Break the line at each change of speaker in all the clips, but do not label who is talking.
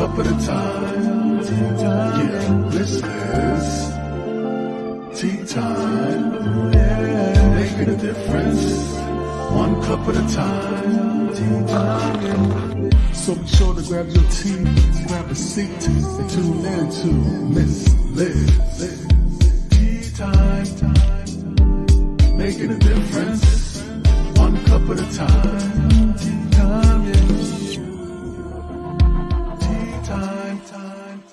cup at a time. Yeah, this is tea time. Making a difference, one cup at a time. So be sure to grab your tea, grab a seat, and tune in to Miss Liz. Tea time, making a difference, one cup at a time. Tea time, yeah. Tea time, time.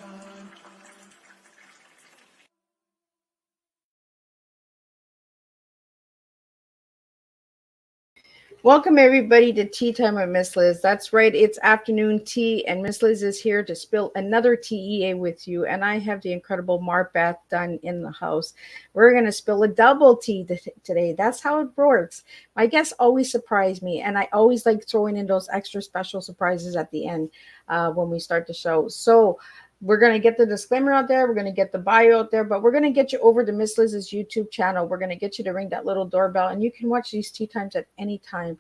Welcome everybody to Tea Time with Miss Liz. That's right, it's afternoon tea, and Miss Liz is here to spill another TEA with you. And I have the incredible Marbeth Dunn in the house. We're going to spill a double tea today. That's how it works. My guests always surprise me, and I always like throwing in those extra special surprises at the end when we start the show. So we're going to get the disclaimer out there. We're going to get the bio out there, but we're going to get you over to Miss Liz's YouTube channel. We're going to get you to ring that little doorbell, and you can watch these tea times at any time.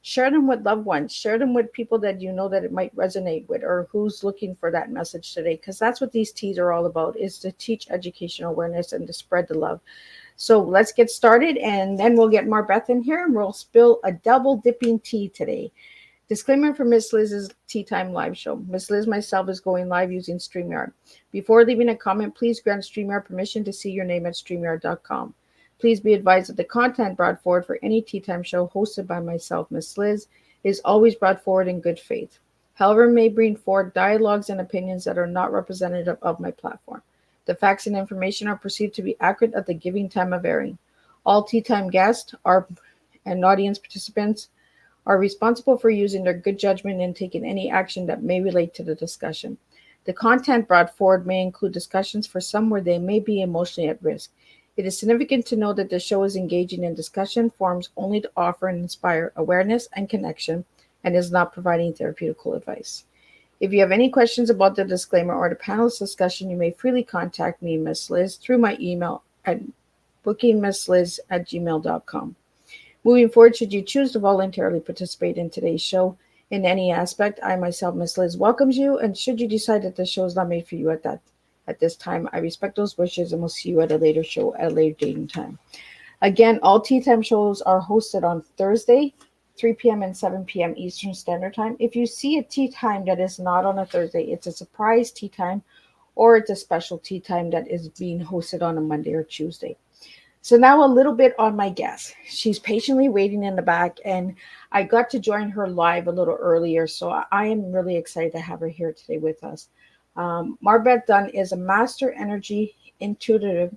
Share them with loved ones. Share them with people that you know that it might resonate with, or who's looking for that message today, because that's what these teas are all about, is to teach educational awareness and to spread the love. So let's get started, and then we'll get Marbeth in here, and we'll spill a double dipping tea today. Disclaimer for Miss Liz's Tea Time live show. Miss Liz myself is going live using StreamYard. Before leaving a comment, please grant StreamYard permission to see your name at StreamYard.com. Please be advised that the content brought forward for any Tea Time show hosted by myself, Miss Liz, is always brought forward in good faith. However, it may bring forward dialogues and opinions that are not representative of my platform. The facts and information are perceived to be accurate at the giving time of airing. All Tea Time guests and audience participants are responsible for using their good judgment and taking any action that may relate to the discussion. The content brought forward may include discussions for some where they may be emotionally at risk. It is significant to know that the show is engaging in discussion forums only to offer and inspire awareness and connection, and is not providing therapeutical advice. If you have any questions about the disclaimer or the panel's discussion, you may freely contact me, Miss Liz, through my email at bookingmissliz@gmail.com. Moving forward, should you choose to voluntarily participate in today's show in any aspect, I myself, Miss Liz, welcomes you. And should you decide that the show is not made for you at this time, I respect those wishes, and will see you at a later show at a later date and time. Again, all Tea Time shows are hosted on Thursday, 3 p.m. and 7 p.m. Eastern Standard Time. If you see a Tea Time that is not on a Thursday, it's a surprise Tea Time, or it's a special Tea Time that is being hosted on a Monday or Tuesday. So now a little bit on my guest. She's patiently waiting in the back, and I got to join her live a little earlier, so I am really excited to have her here today with us. Marbeth Dunn is a master energy intuitive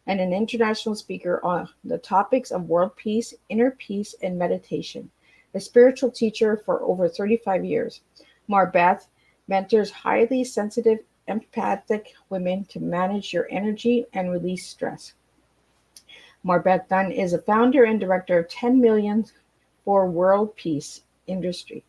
and an international speaker on the topics of world peace, inner peace, and meditation. A spiritual teacher for over 35 years, Marbeth mentors highly sensitive, empathic women to manage your energy and release stress. Marbeth Dunn is a founder and director of 10 Million for World Peace Industry.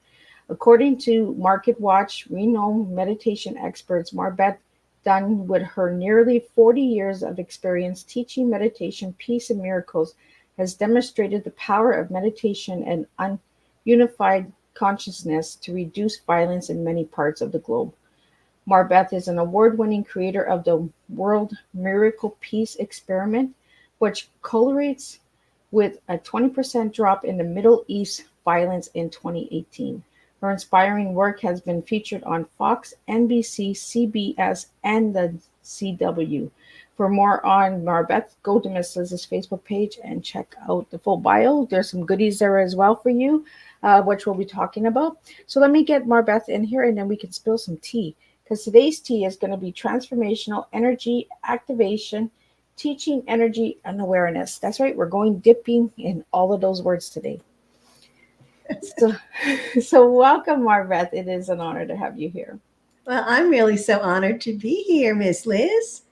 According to MarketWatch, renowned meditation experts, Marbeth Dunn, with her nearly 40 years of experience teaching meditation, peace, and miracles, has demonstrated the power of meditation and unified consciousness to reduce violence in many parts of the globe. Marbeth is an award-winning creator of the World Miracle Peace Experiment, which correlates with a 20% drop in the Middle East violence in 2018. Her inspiring work has been featured on Fox, NBC, CBS, and the CW. For more on Marbeth, go to Miss Liz's Facebook page and check out the full bio. There's some goodies there as well for you, which we'll be talking about. So let me get Marbeth in here, and then we can spill some tea, because today's tea is going to be transformational energy activation, teaching energy and awareness. That's right. We're going dipping in all of those words today. So welcome, Marbeth. It is an honor to have you here.
Well, I'm really so honored to be here, Miss Liz.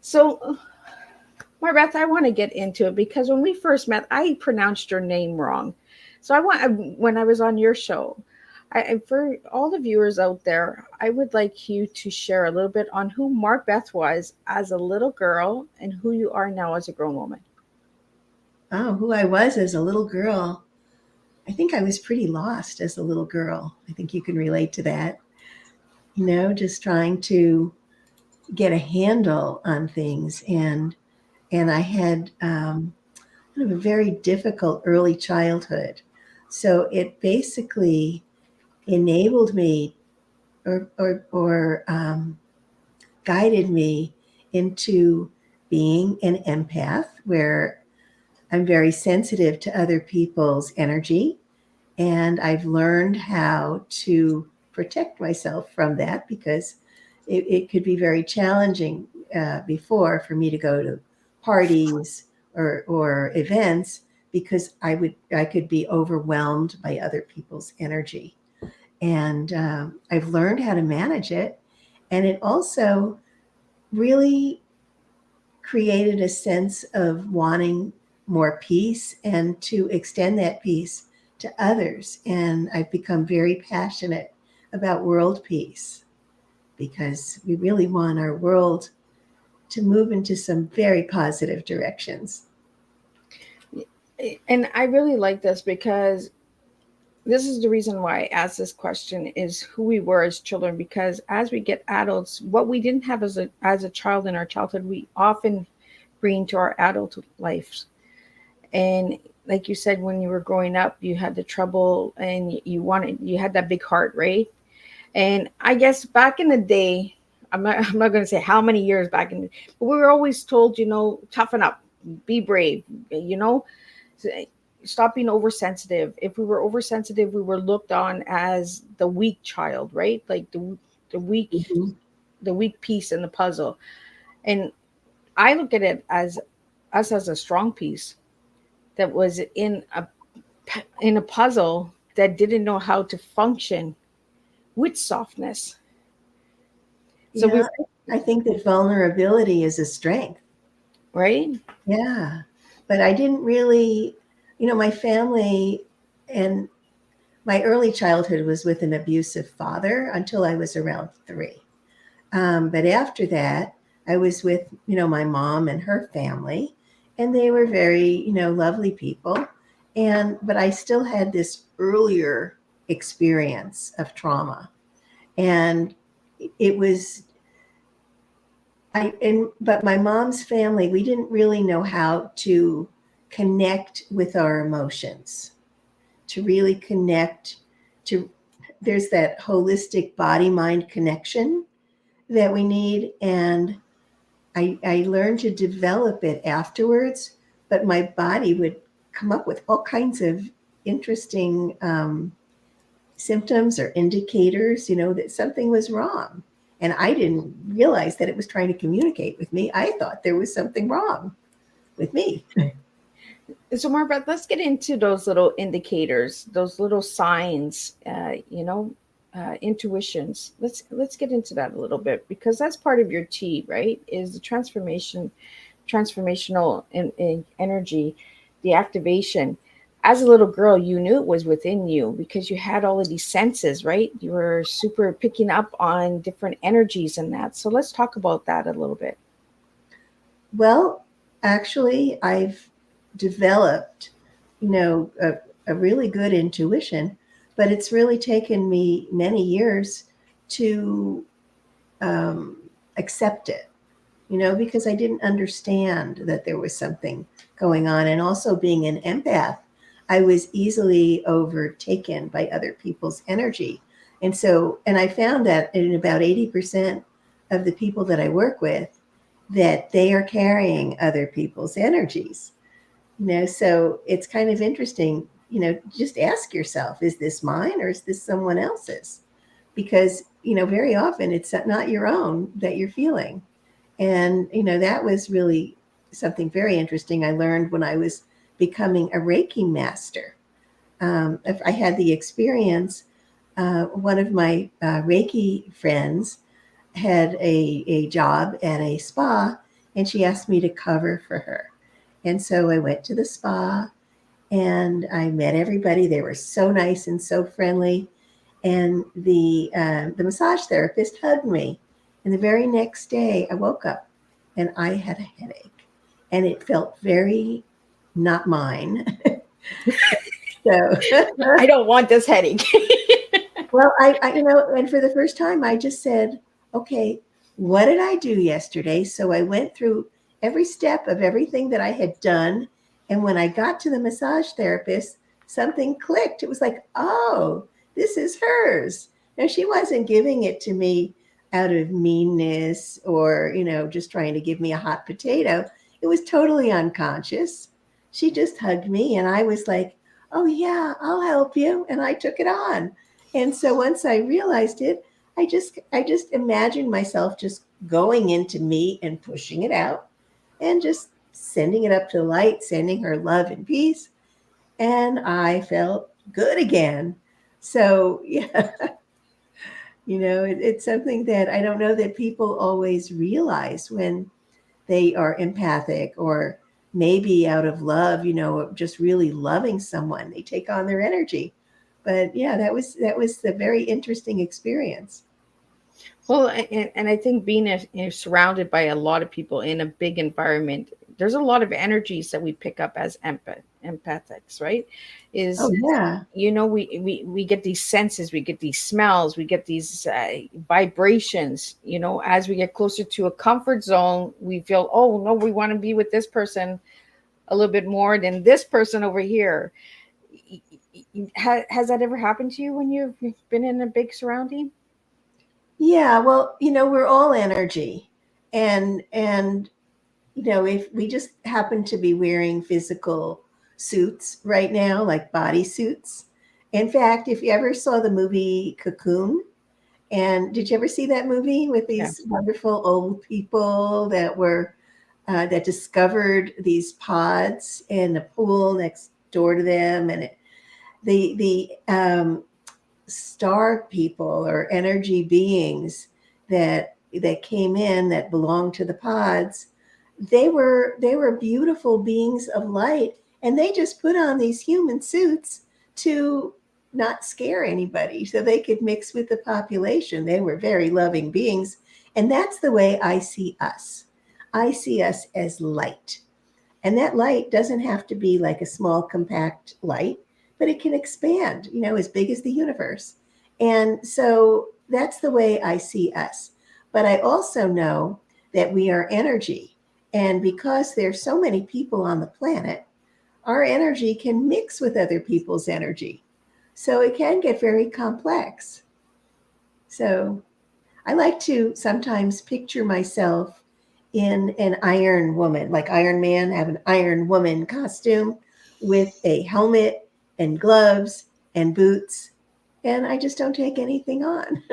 So, Marbeth, I want to get into it because when we first met, I pronounced your name wrong. So when I was on your show, for all the viewers out there, I would like you to share a little bit on who Marbeth was as a little girl and who you are now as a grown woman.
Oh, who I was as a little girl. I think I was pretty lost as a little girl. I think you can relate to that. just trying to get a handle on things. And I had kind of a very difficult early childhood. So it basically enabled me or guided me into being an empath, where I'm very sensitive to other people's energy. And I've learned how to protect myself from that, because it could be very challenging before for me to go to parties or events, because I could be overwhelmed by other people's energy. And I've learned how to manage it. And it also really created a sense of wanting more peace and to extend that peace to others. And I've become very passionate about world peace, because we really want our world to move into some very positive directions.
And I really like this, because this is the reason why I asked this question, is who we were as children. Because as we get adults, what we didn't have as a child in our childhood, we often bring to our adult lives. And like you said, when you were growing up, you had the trouble and you had that big heart, right? And I guess back in the day, I'm not going to say how many years back but we were always told, toughen up, be brave, stop being oversensitive. If we were oversensitive, we were looked on as the weak child, right? Like the weak,
Mhm.
the weak piece in the puzzle. And I look at it as us as a strong piece that was in a puzzle that didn't know how to function with softness. So we,
Yeah, I think that vulnerability is a strength.
right?
Yeah. But I didn't really, my family and my early childhood was with an abusive father until I was around 3. But after that, I was with, my mom and her family, and they were very, lovely people. But I still had this earlier experience of trauma. And it was, but my mom's family, we didn't really know how to connect with our emotions, to really connect to, there's that holistic body mind connection that we need. And I learned to develop it afterwards, but my body would come up with all kinds of interesting symptoms or indicators, that something was wrong. And I didn't realize that it was trying to communicate with me. I thought there was something wrong with me.
So, Marbeth, let's get into those little indicators, those little signs, intuitions. Let's get into that a little bit, because that's part of your T, right? Is the transformational in energy, the activation. As a little girl, you knew it was within you because you had all of these senses, right? You were super picking up on different energies and that. So let's talk about that a little bit.
Well, actually, I've developed, a really good intuition, but it's really taken me many years to accept it, because I didn't understand that there was something going on. And also, being an empath, I was easily overtaken by other people's energy. And I found that in about 80% of the people that I work with, that they are carrying other people's energies. So it's kind of interesting, just ask yourself, is this mine or is this someone else's? Because, very often it's not your own that you're feeling. And, that was really something very interesting I learned when I was becoming a Reiki master. If I had the experience, one of my Reiki friends had a job at a spa, and she asked me to cover for her. And so I went to the spa and I met everybody. They were so nice and so friendly. And the massage therapist hugged me. And the very next day I woke up and I had a headache, and it felt very not mine. So
I don't want this headache.
Well, and for the first time, I just said, okay, what did I do yesterday? So I went through every step of everything that I had done. And when I got to the massage therapist, something clicked. It was like, oh, this is hers. Now, she wasn't giving it to me out of meanness or, just trying to give me a hot potato. It was totally unconscious. She just hugged me, and I was like, oh, yeah, I'll help you. And I took it on. And so once I realized it, I just imagined myself just going into me and pushing it out and just sending it up to the light, sending her love and peace. And I felt good again. So yeah, it's something that I don't know that people always realize when they are empathic, or maybe out of love, just really loving someone, they take on their energy. But yeah, that was a very interesting experience.
Well, and I think being surrounded by a lot of people in a big environment, there's a lot of energies that we pick up as empathics, right?
Oh
Is
yeah.
we get these senses, we get these smells, we get these vibrations. As we get closer to a comfort zone, we feel, oh no, we want to be with this person a little bit more than this person over here. Has that ever happened to you when you've been in a big surrounding?
Yeah, well, we're all energy. And if we just happen to be wearing physical suits right now, like body suits. In fact, if you ever saw the movie Cocoon, and did you ever see that movie with
Yeah.
these wonderful old people that discovered these pods in the pool next door to them, and the star people or energy beings that came in that belonged to the pods, they were beautiful beings of light, and they just put on these human suits to not scare anybody so they could mix with the population. They were very loving beings, and that's the way I see us. I see us as light, and that light doesn't have to be like a small, compact light, but it can expand, as big as the universe. And so that's the way I see us. But I also know that we are energy. And because there's so many people on the planet, our energy can mix with other people's energy. So it can get very complex. So I like to sometimes picture myself in an Iron Woman, like Iron Man, have an Iron Woman costume with a helmet and gloves and boots. And I just don't take anything on.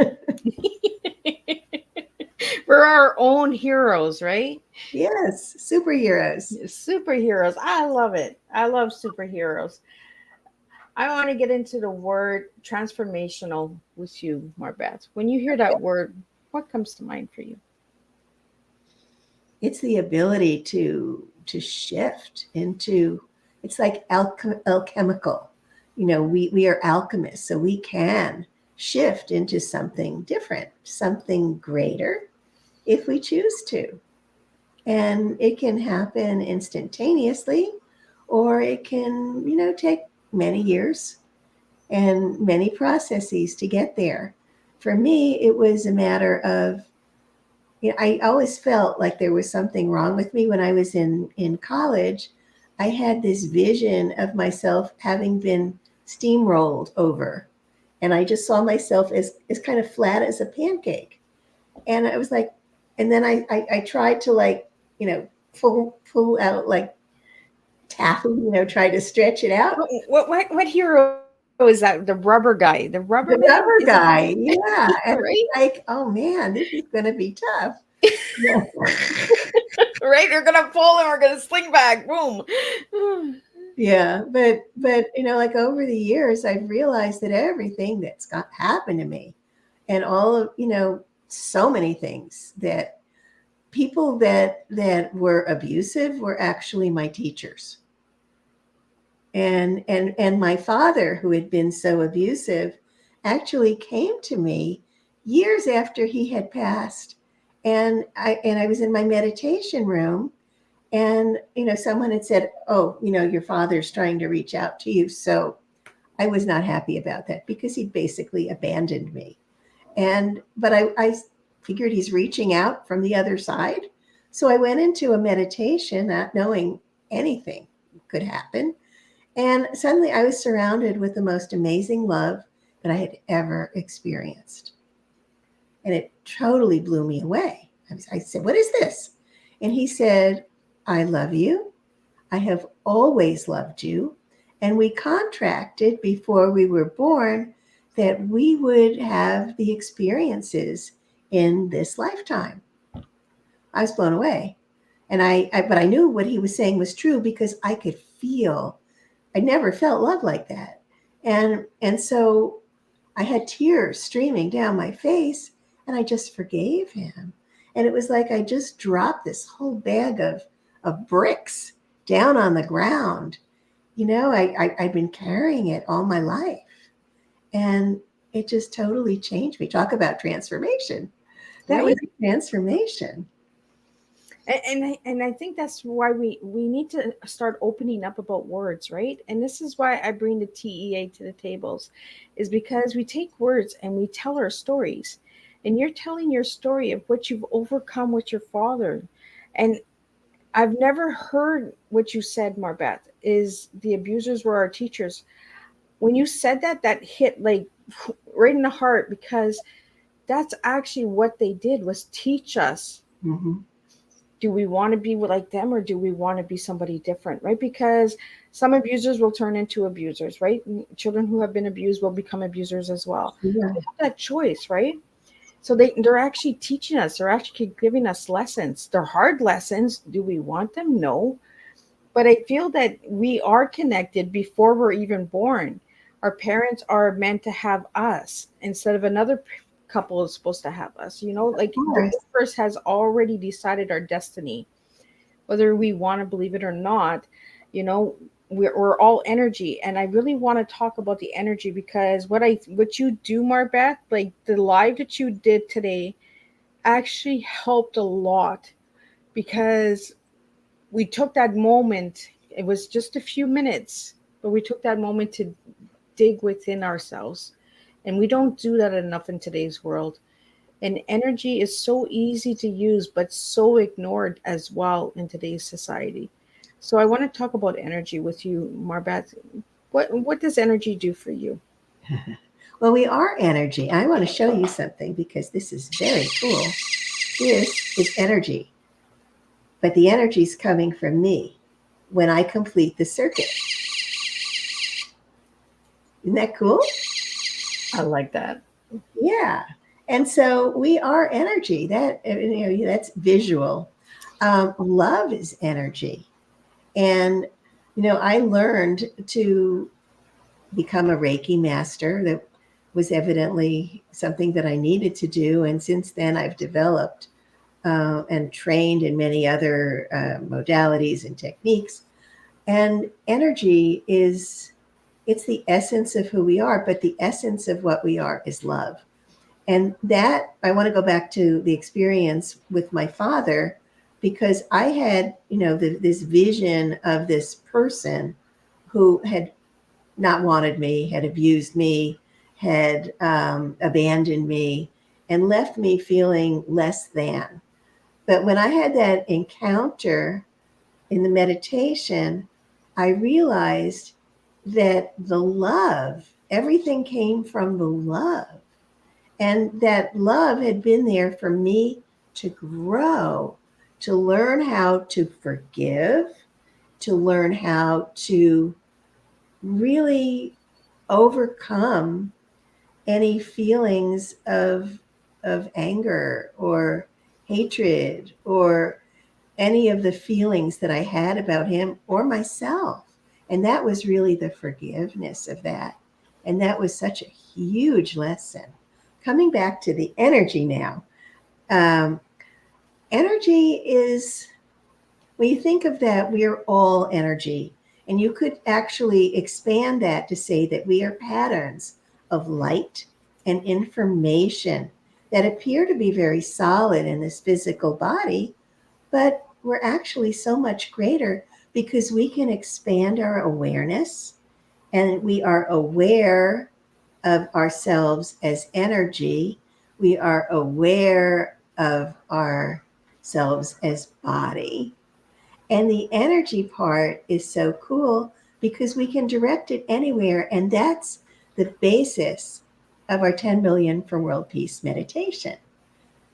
We're our own heroes, right?
Yes, superheroes.
Superheroes. I love it. I love superheroes. I want to get into the word transformational with you, Marbeth. When you hear that word, what comes to mind for you?
It's the ability to shift into, it's like alchemical. We are alchemists, so we can shift into something different, something greater, if we choose to. And it can happen instantaneously, or it can, take many years and many processes to get there. For me, it was a matter of, I always felt like there was something wrong with me when I was in college. I had this vision of myself having been steamrolled over, and I just saw myself as kind of flat as a pancake. And I was like, and then I tried to, like, pull out like taffy, try to stretch it out.
What hero is that? The rubber guy, the rubber
The
man?
rubber
Is that
guy, yeah. And
right?
like, oh man, this is going to be tough. Yeah.
Right? You're gonna pull and we're gonna sling back. Boom.
Yeah, but like over the years, I've realized that everything that's got happened to me, and all of so many things, that people that were abusive were actually my teachers. And my father, who had been so abusive, actually came to me years after he had passed, and I was in my meditation room, and someone had said, oh, your father's trying to reach out to you. So I was not happy about that because he basically abandoned me. But I figured he's reaching out from the other side. So I went into a meditation, not knowing anything could happen. And suddenly I was surrounded with the most amazing love that I had ever experienced. And it totally blew me away. I said, "What is this?" And he said, "I love you. I have always loved you. And we contracted before we were born that we would have the experiences in this lifetime." I was blown away. But I knew what he was saying was true because I could feel, I never felt love like that. And so I had tears streaming down my face and I just forgave him. And it was like I just dropped this whole bag of bricks down on the ground. I'd been carrying it all my life. And it just totally changed me. Talk about transformation. That was a transformation.
And I think that's why we need to start opening up about words, right? And this is why I bring the TEA to the tables, is because we take words and we tell our stories. And you're telling your story of what you've overcome with your father. And I've never heard what you said, Marbeth, is the abusers were our teachers. When you said that, that hit like right in the heart, because that's actually what they did, was teach us.
Mm-hmm.
Do we want to be like them, or do we want to be somebody different, right? Because some abusers will turn into abusers, right? Children who have been abused will become abusers as well.
Yeah.
They have that choice, right? So they're actually teaching us. They're actually giving us lessons. They're hard lessons. Do we want them? No. But I feel that we are connected before we're even born. Our parents are meant to have us instead of another couple is supposed to have us. Like the universe has already decided our destiny, whether we want to believe it or not. We're all energy, and I really want to talk about the energy, because what you do, Marbeth, like the live that you did today, actually helped a lot, because we took that moment. It was just a few minutes, but we took that moment to dig within ourselves, and we don't do that enough in today's world. And energy is so easy to use, but so ignored as well in today's society. So I want to talk about energy with you, Marbeth. What does energy do for you?
Well, we are energy. I want to show you something because this is very cool. This is energy, but the energy is coming from me when I complete the circuit. Isn't that cool?
I like that.
Yeah. And so we are energy. That's visual. Love is energy. And, I learned to become a Reiki master. That was evidently something that I needed to do. And since then, I've developed and trained in many other modalities and techniques. And energy it's the essence of who we are, but the essence of what we are is love. And that, I want to go back to the experience with my father, because I had, this vision of this person who had not wanted me, had abused me, had abandoned me, and left me feeling less than. But when I had that encounter in the meditation, I realized that the love, everything came from the love. And that love had been there for me to grow, to learn how to forgive, to learn how to really overcome any feelings of anger or hatred or any of the feelings that I had about him or myself. And that was really the forgiveness of that. And that was such a huge lesson. Coming back to the energy now, energy is, when you think of that, we are all energy. And you could actually expand that to say that we are patterns of light and information that appear to be very solid in this physical body, but we're actually so much greater because we can expand our awareness and we are aware of ourselves as energy. We are aware of ourselves as body. And the energy part is so cool because we can direct it anywhere. And that's the basis of our 10 million for world peace meditation,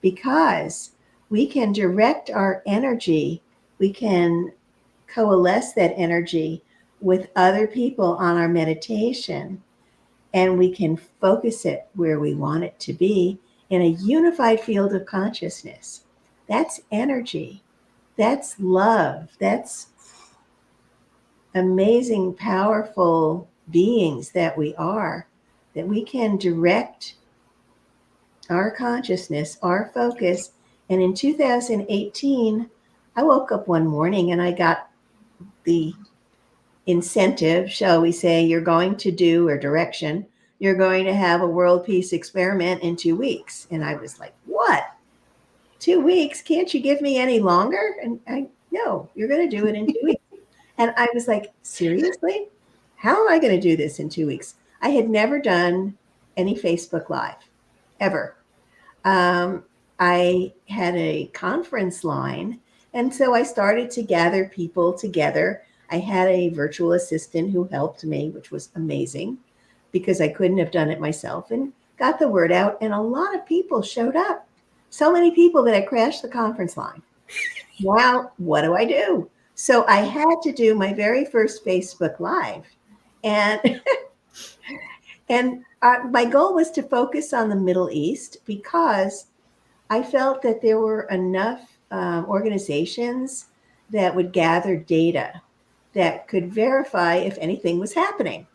because we can direct our energy, we can coalesce that energy with other people on our meditation, and we can focus it where we want it to be in a unified field of consciousness. That's energy. That's love. That's amazing, powerful beings that we are, that we can direct our consciousness, our focus. And in 2018, I woke up one morning and I got the incentive, shall we say, you're going to do, or direction, you're going to have a world peace experiment in 2 weeks. And I was like, what? 2 weeks? Can't you give me any longer? And no, you're going to do it in 2 weeks. And I was like, seriously? How am I going to do this in 2 weeks? I had never done any Facebook Live, ever. I had a conference line, and so I started to gather people together. I had a virtual assistant who helped me, which was amazing because I couldn't have done it myself, and got the word out, and a lot of people showed up. So many people that I crashed the conference line. Wow, what do I do? So I had to do my very first Facebook Live. And and my goal was to focus on the Middle East because I felt that there were enough organizations that would gather data that could verify if anything was happening,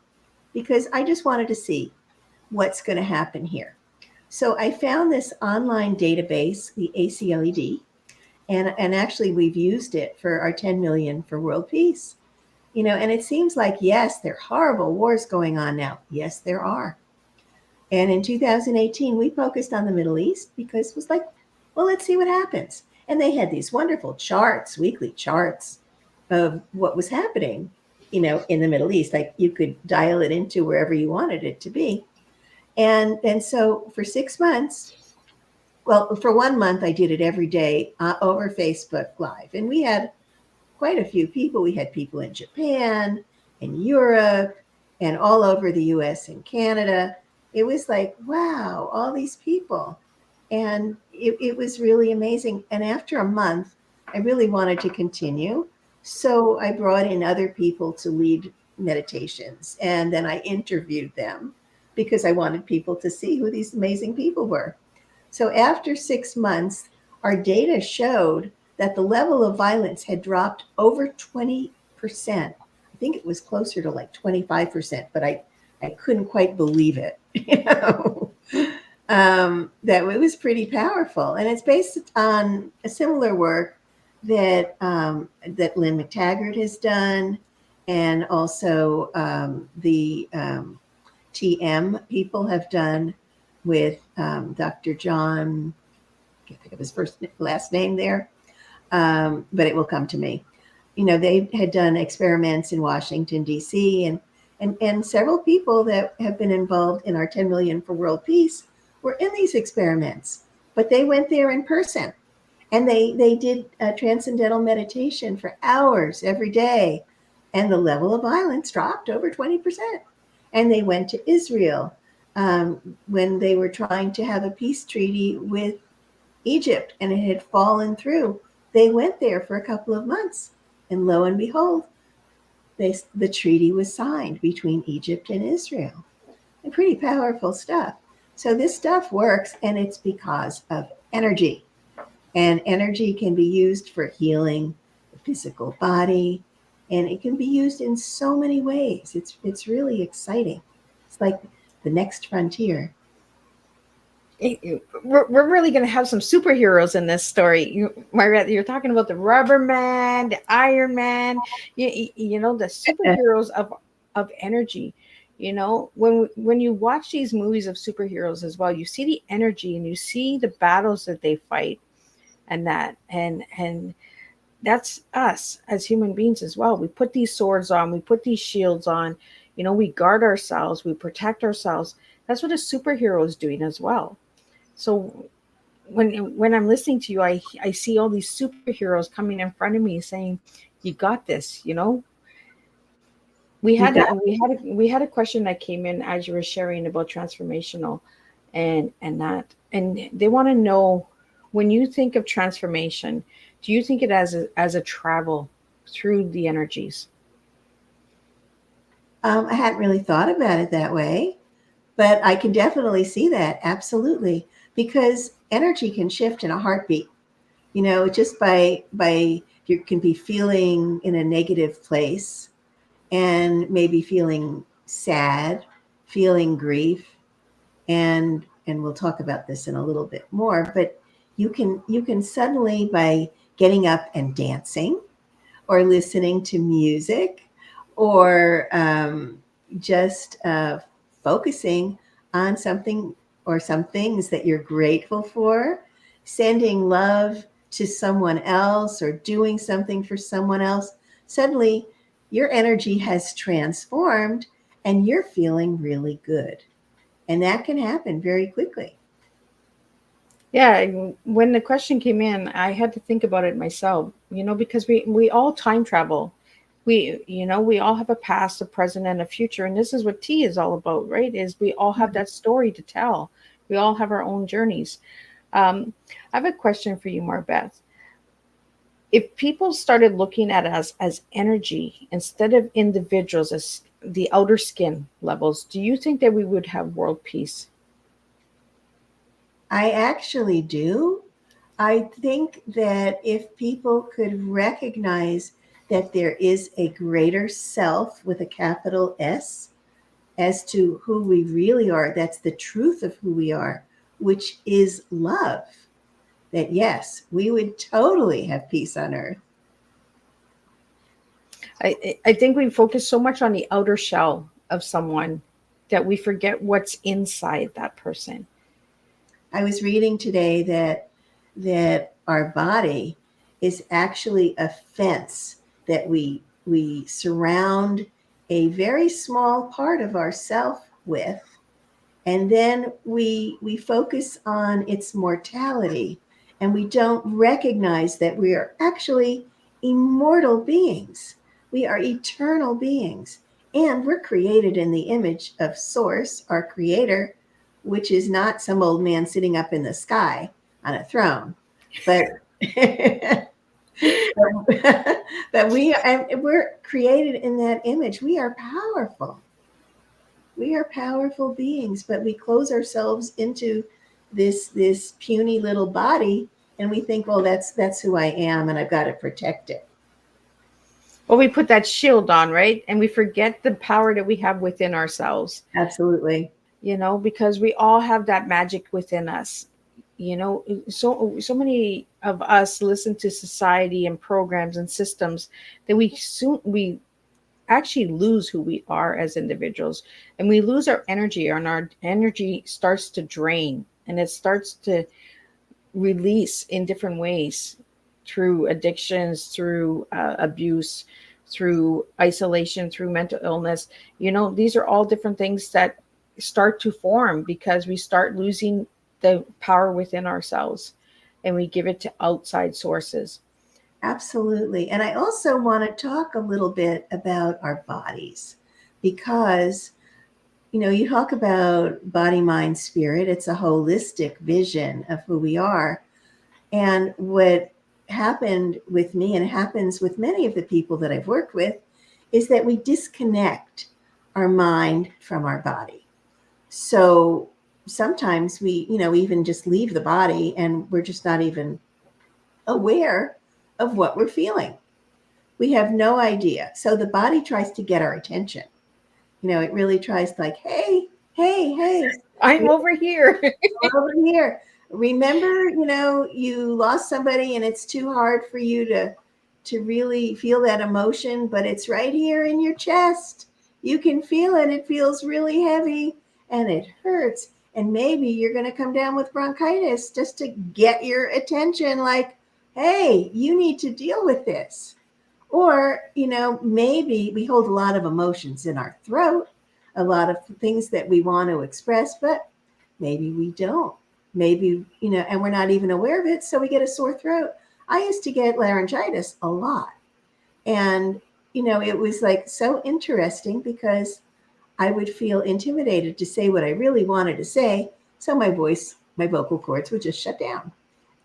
because I just wanted to see what's going to happen here. So I found this online database, the ACLED, and actually we've used it for our 10 million for world peace. And it seems like, yes, there are horrible wars going on now. Yes, there are. And in 2018, we focused on the Middle East because it was like, well, let's see what happens. And they had these wonderful charts, weekly charts of what was happening, in the Middle East. Like you could dial it into wherever you wanted it to be. And so for 6 months, well, for 1 month, I did it every day over Facebook Live. And we had quite a few people. We had people in Japan and Europe and all over the US and Canada. It was like, wow, all these people. And it was really amazing. And after a month, I really wanted to continue. So I brought in other people to lead meditations. And then I interviewed them because I wanted people to see who these amazing people were. So after 6 months, our data showed that the level of violence had dropped over 20%. I think it was closer to like 25%, but I couldn't quite believe it. That it was pretty powerful. And it's based on a similar work that Lynn McTaggart has done, and also the TM people have done with Dr. John, I can't think of his last name there, but it will come to me. They had done experiments in Washington, D.C., and several people that have been involved in our 10 million for world peace were in these experiments, but they went there in person. And they did transcendental meditation for hours every day. And the level of violence dropped over 20%. And they went to Israel when they were trying to have a peace treaty with Egypt, and it had fallen through. They went there for a couple of months. And lo and behold, the treaty was signed between Egypt and Israel. And pretty powerful stuff. So this stuff works, and it's because of energy. And energy can be used for healing the physical body, and it can be used in so many ways. It's really exciting. It's like the next frontier.
We're really going to have some superheroes in this story. Marbeth, you're talking about the Rubber Man, the Iron Man, the superheroes of energy. When you watch these movies of superheroes as well, you see the energy and you see the battles that they fight. And that's us as human beings as well. We put these swords on, we put these shields on, We guard ourselves, we protect ourselves. That's what a superhero is doing as well. So when I'm listening to you, I see all these superheroes coming in front of me saying, "You got this." We
You
had
got
a, we had a question that came in as you were sharing about transformational, and they want to know, when you think of transformation, do you think it as a travel through the energies?
I hadn't really thought about it that way, but I can definitely see that. Absolutely. Because energy can shift in a heartbeat, just by you can be feeling in a negative place and maybe feeling sad, feeling grief, and we'll talk about this in a little bit more, but you can suddenly, by getting up and dancing or listening to music, or just focusing on something or some things that you're grateful for, sending love to someone else or doing something for someone else, suddenly your energy has transformed and you're feeling really good. And that can happen very quickly.
Yeah, and when the question came in, I had to think about it myself, because we all time travel. We all have a past, a present, and a future, and this is what tea is all about, right? Is we all have that story to tell. We all have our own journeys. I have a question for you, Marbeth. If people started looking at us as energy instead of individuals, as the outer skin levels, do you think that we would have world peace?
I actually do. I think that if people could recognize that there is a greater self with a capital S as to who we really are, that's the truth of who we are, which is love, that yes, we would totally have peace on earth.
I think we focus so much on the outer shell of someone that we forget what's inside that person.
I was reading today that our body is actually a fence that we surround a very small part of ourself with, and then we focus on its mortality, and we don't recognize that we are actually immortal beings. We are eternal beings, and we're created in the image of Source, our creator, which is not some old man sitting up in the sky on a throne, but but we're created in that image. We are powerful. We are powerful beings, but we close ourselves into this puny little body, and we think, well, that's who I am, and I've got to protect it.
Well, we put that shield on, right? And we forget the power that we have within ourselves,
Absolutely.
because we all have that magic within us. So many of us listen to society and programs and systems that we actually lose who we are as individuals, and we lose our energy, and our energy starts to drain, and it starts to release in different ways, through addictions, through abuse, through isolation, through mental illness. These are all different things that start to form because we start losing the power within ourselves, and we give it to outside sources.
Absolutely. And I also want to talk a little bit about our bodies, because you talk about body, mind, spirit. It's a holistic vision of who we are. And what happened with me, and happens with many of the people that I've worked with, is that we disconnect our mind from our body. So sometimes we even just leave the body and we're just not even aware of what we're feeling. We have no idea. So the body tries to get our attention. It really tries to, like, hey, hey, hey,
I'm over here.
over here. Remember, you lost somebody and it's too hard for you to really feel that emotion, but it's right here in your chest. You can feel it. It feels really heavy and it hurts. And maybe you're going to come down with bronchitis just to get your attention, like, hey, you need to deal with this. Or, maybe we hold a lot of emotions in our throat, a lot of things that we want to express, but maybe we don't. Maybe, and we're not even aware of it. So we get a sore throat. I used to get laryngitis a lot. And, it was like so interesting because I would feel intimidated to say what I really wanted to say. So my vocal cords would just shut down.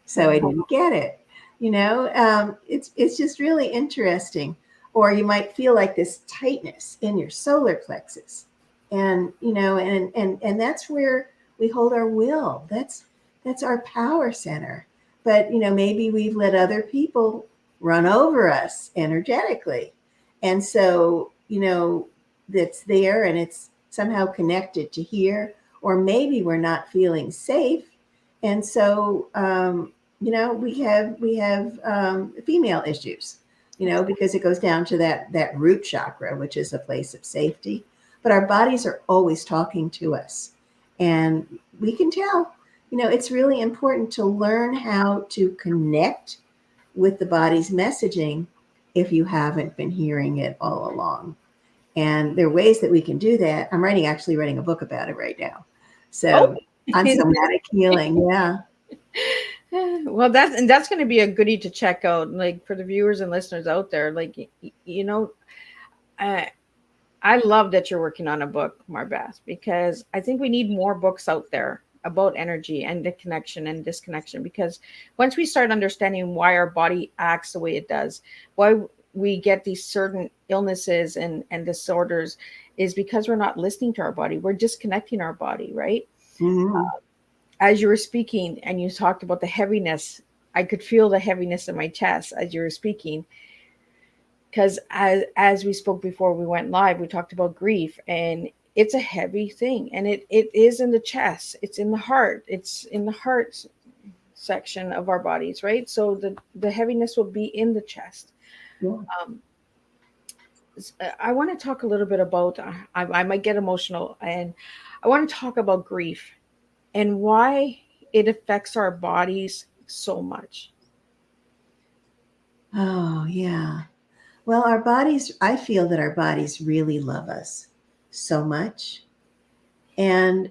So I didn't get it. It's just really interesting. Or you might feel like this tightness in your solar plexus, and and that's where we hold our will. That's our power center. But maybe we've let other people run over us energetically, and so that's there, and it's somehow connected to here. Or maybe we're not feeling safe, and so we have female issues, because it goes down to that root chakra, which is a place of safety. But our bodies are always talking to us, and we can tell. It's really important to learn how to connect with the body's messaging if you haven't been hearing it all along. And there are ways that we can do that. I'm actually writing a book about it right now. So on somatic healing, yeah.
Well, that's going to be a goodie to check out, like for the viewers and listeners out there. Like, I love that you're working on a book, Marbeth, because I think we need more books out there about energy and the connection and disconnection. Because once we start understanding why our body acts the way it does, why we get these certain illnesses and disorders, is because we're not listening to our body. We're disconnecting our body, right?
Mm-hmm.
As you were speaking and you talked about the heaviness, I could feel the heaviness in my chest as you were speaking. Because as we spoke before we went live, we talked about grief, and it's a heavy thing, and it is in the chest, it's in the heart, it's in the heart section of our bodies, right? So the heaviness will be in the chest.
Yeah.
I want to talk a little bit about, I might get emotional, and I want to talk about grief and why it affects our bodies so much.
Oh, yeah. Well, I feel that our bodies really love us so much. And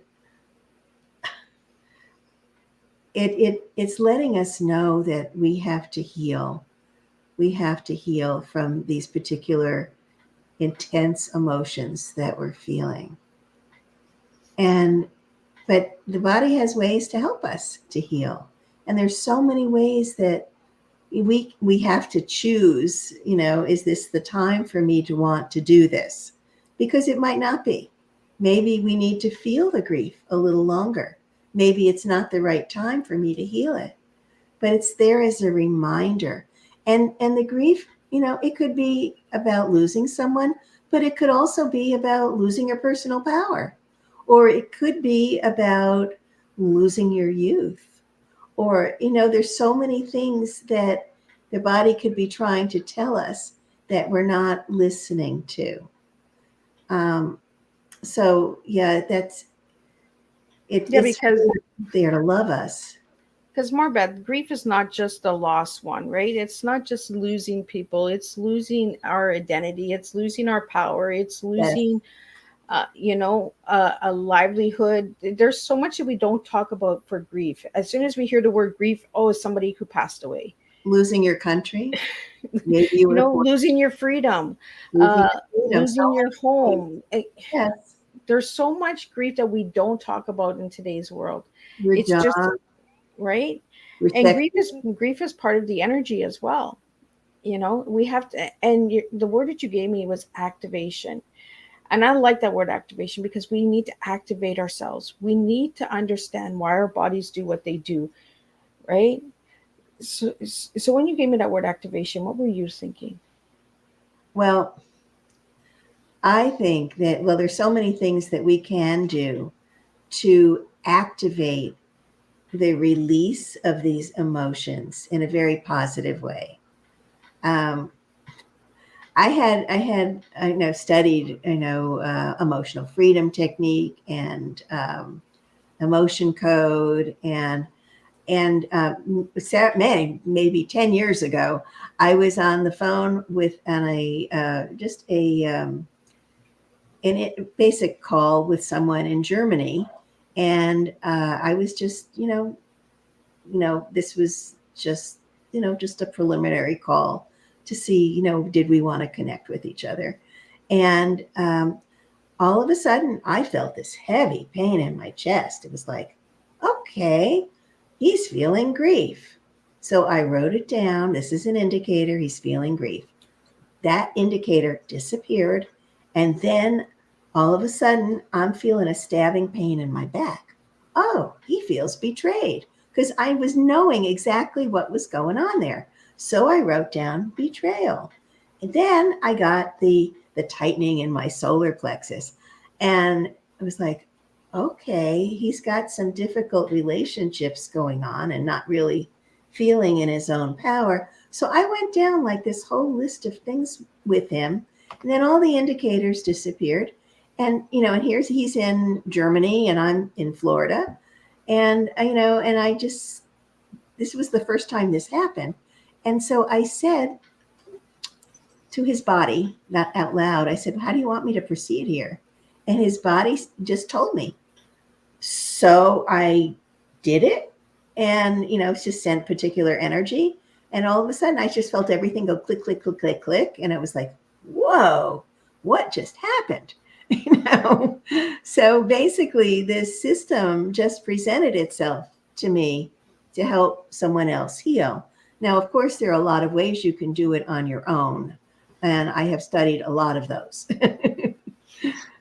it's letting us know that we have to heal. We have to heal from these particular intense emotions that we're feeling. But the body has ways to help us to heal. And there's so many ways that we have to choose, is this the time for me to want to do this? Because it might not be. Maybe we need to feel the grief a little longer. Maybe it's not the right time for me to heal it, but it's there as a reminder. And the grief, it could be about losing someone, but it could also be about losing your personal power, or it could be about losing your youth. Or, there's so many things that the body could be trying to tell us that we're not listening to. So yeah, that's it.
Yeah,
It's
because
there to love us.
Marbeth, grief is not just a lost one, right? It's not just losing people. It's losing our identity. It's losing our power. It's
Yes.
losing, a livelihood. There's so much that we don't talk about for grief. As soon as we hear the word grief, oh, it's somebody who passed away.
Losing your country. Maybe you were
Losing your freedom,
losing your freedom.
losing your home.
Yes.
There's so much grief that we don't talk about in today's world.
Your
It's
job.
just right. And
Respect.
grief is part of the energy as well. We have to, and the word that you gave me was activation. And I like that word activation because we need to activate ourselves. We need to understand why our bodies do what they do, right? So when you gave me that word activation, what were you thinking?
Well, I think that, there's so many things that we can do to activate the release of these emotions in a very positive way. I had studied emotional freedom technique and emotion code, and And maybe 10 years ago, I was on the phone with basic call with someone in Germany, and I was just, this was just, just a preliminary call to see, did we want to connect with each other, and all of a sudden, I felt this heavy pain in my chest. It was like, okay, he's feeling grief. So I wrote it down. This is an indicator he's feeling grief. That indicator disappeared. And then all of a sudden, I'm feeling a stabbing pain in my back. Oh, he feels betrayed, because I was knowing exactly what was going on there. So I wrote down betrayal. And then I got the tightening in my solar plexus. And I was like, okay, he's got some difficult relationships going on and not really feeling in his own power. So I went down like this whole list of things with him. And then all the indicators disappeared. And, and he's in Germany and I'm in Florida. And, and this was the first time this happened. And so I said to his body, not out loud, I said, how do you want me to proceed here? And his body just told me. So I did it, and, it's just sent particular energy. And all of a sudden I just felt everything go click, click, click, click, click. And it was like, whoa, what just happened? So basically this system just presented itself to me to help someone else heal. Now, of course, there are a lot of ways you can do it on your own. And I have studied a lot of those,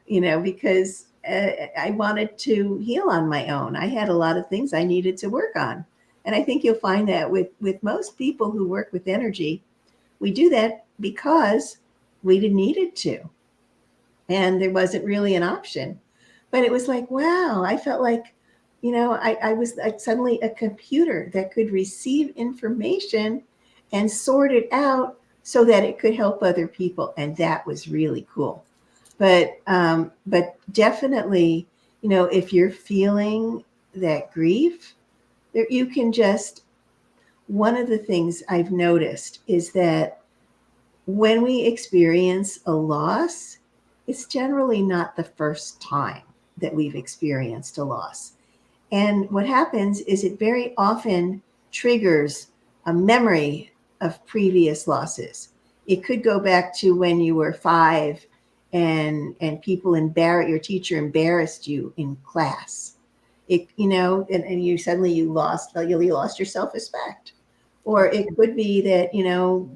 because I wanted to heal on my own. I had a lot of things I needed to work on. And I think you'll find that with most people who work with energy, we do that because we needed to. And there wasn't really an option. But it was like, wow, I felt like, I was like suddenly a computer that could receive information and sort it out so that it could help other people. And that was really cool. But definitely, if you're feeling that grief, you can just, one of the things I've noticed is that when we experience a loss, it's generally not the first time that we've experienced a loss. And what happens is it very often triggers a memory of previous losses. It could go back to when you were 5 and your teacher embarrassed you in class. And you suddenly you lost your self-respect. Or it could be that,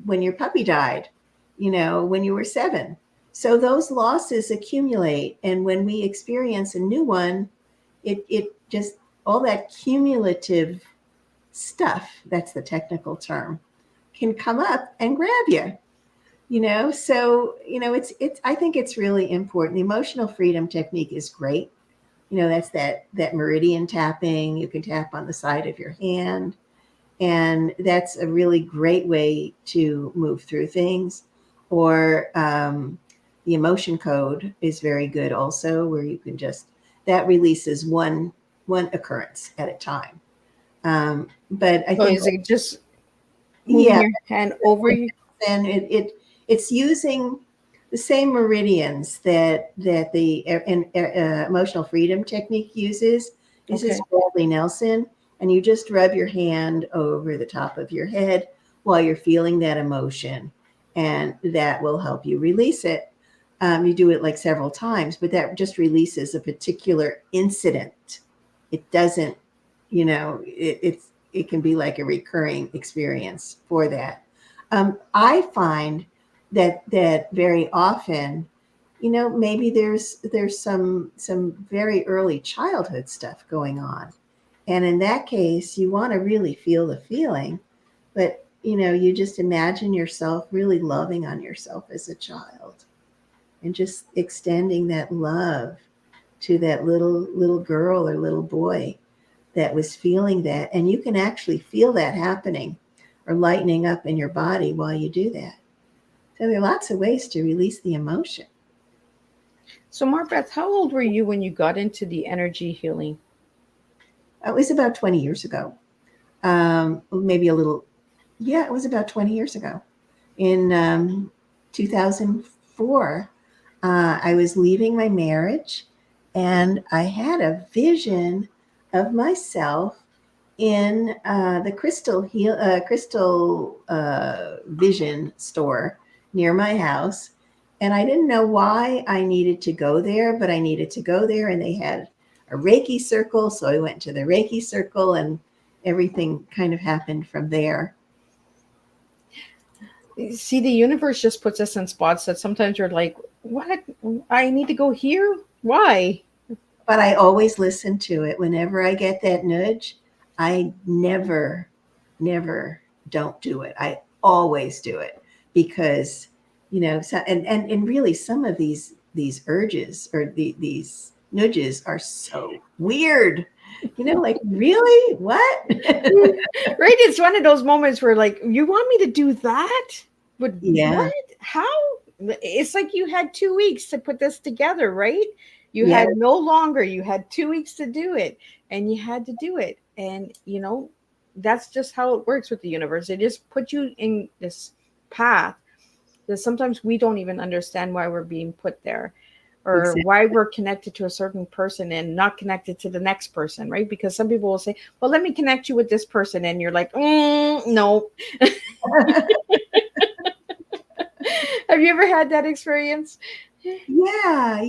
when your puppy died, when you were 7. So those losses accumulate. And when we experience a new one, it just, all that cumulative stuff, that's the technical term, can come up and grab you. So, I think it's really important. The emotional freedom technique is great. That's that meridian tapping. You can tap on the side of your hand. And that's a really great way to move through things. Or the emotion code is very good also, where you can that releases one occurrence at a time. But I think,
is it just moving your hand over you?
And it's using the same meridians that the emotional freedom technique uses. This is Bradley Nelson, and you just rub your hand over the top of your head while you're feeling that emotion, and that will help you release it. You do it like several times, but that just releases a particular incident. It doesn't, it can be like a recurring experience for that. I find that very often, maybe there's some very early childhood stuff going on. And in that case, you want to really feel the feeling, but, you just imagine yourself really loving on yourself as a child and just extending that love to that little girl or little boy that was feeling that. And you can actually feel that happening or lightening up in your body while you do that. So there are lots of ways to release the emotion.
So Marbeth, how old were you when you got into the energy healing?
It was about 20 years ago. maybe a little, yeah, it was about 20 years ago. In 2004, I was leaving my marriage, and I had a vision of myself in the crystal vision store near my house. And I didn't know why I needed to go there, but I needed to go there, and they had a Reiki circle. So I went to the Reiki circle, and everything kind of happened from there.
See, the universe just puts us in spots that sometimes you're like, what? I need to go here? Why?
But I always listen to it. Whenever I get that nudge, I never don't do it. I always do it because, so, and really some of these urges or these nudges are so weird. Like, really? What?
Right? It's one of those moments where, like, you want me to do that? But
Yeah.
what? How? It's like you had 2 weeks to put this together, right? You
Yeah.
had no longer, you had 2 weeks to do it, and you had to do it. And, that's just how it works with the universe. It just puts you in this path that sometimes we don't even understand why we're being put there, or
Exactly.
why we're connected to a certain person and not connected to the next person, right? Because some people will say, well, let me connect you with this person. And you're like, no. Have you ever had that experience?
Yeah.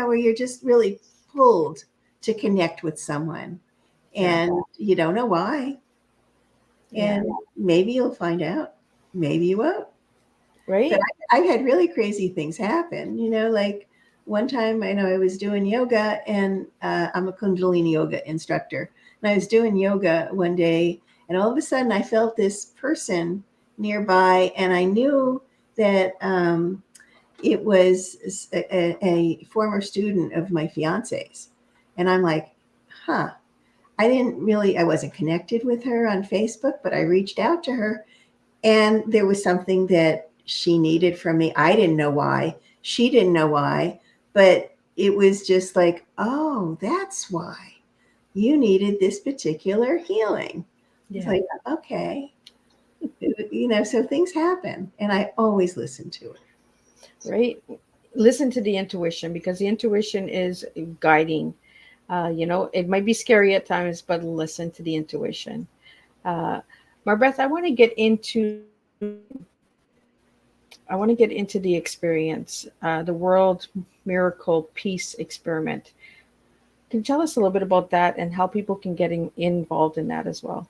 Where you're just really pulled to connect with someone
Yeah.
and you don't know why.
Yeah.
And maybe you'll find out. Maybe you won't. But
Right?
I've had really crazy things happen. Like one time I know I was doing yoga, and I'm a Kundalini yoga instructor. And I was doing yoga one day, and all of a sudden I felt this person nearby, and I knew that it was a former student of my fiance's. And I'm like, huh. I wasn't connected with her on Facebook, but I reached out to her, and there was something that she needed from me. I didn't know why. She didn't know why, but it was just like, oh, that's why you needed this particular healing. It's
Yeah.
like, okay. So things happen, and I always listen to it.
Right? Listen to the intuition, because the intuition is guiding. It might be scary at times, but listen to the intuition. Uh, Marbeth, I want to get into the experience, the World Miracle Peace Experiment. Can you tell us a little bit about that and how people can get involved in that as well?